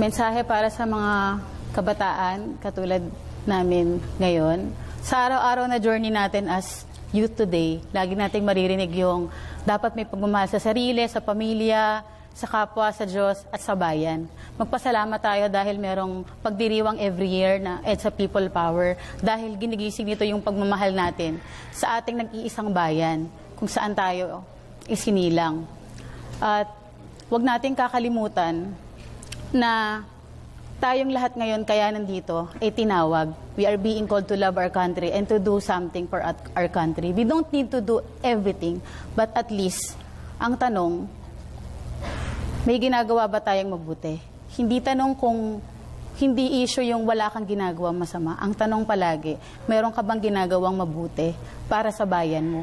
Mensahe para sa mga kabataan katulad namin ngayon. Sa araw-araw na journey natin as youth today, lagi nating maririnig yung dapat may pagmamahal sa sarili, sa pamilya, sa kapwa, sa Diyos at sa bayan. Magpasalamat tayo dahil merong pagdiriwang every year na EDSA People Power dahil ginigising nito yung pagmamahal natin sa ating nag-iisang bayan kung saan tayo isinilang. At huwag nating kakalimutan na tayong lahat ngayon kaya nandito ay tinawag. We are being called to love our country and to do something for our country. We don't need to do everything, but at least, ang tanong, may ginagawa ba tayong mabuti? Hindi tanong kung hindi issue yung wala kang ginagawang masama. Ang tanong palagi, meron ka bang ginagawang mabuti para sa bayan mo?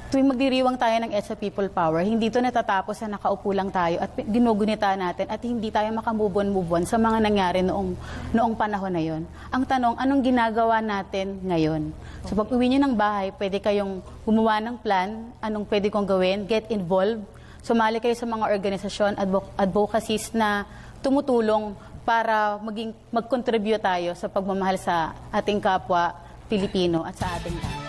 Tuwing magdiriwang tayo ng EDSA People Power, hindi ito natatapos na nakaupo lang tayo at ginugunita natin at hindi tayo makamubon sa mga nangyari noong panahon na yon. Ang tanong, anong ginagawa natin ngayon? So pag uwi nyo ng bahay, pwede kayong gumawa ng plan, anong pwede kong gawin, get involved, sumali kayo sa mga organisasyon, advocacies na tumutulong para mag-contribute tayo sa pagmamahal sa ating kapwa Pilipino at sa ating bayan.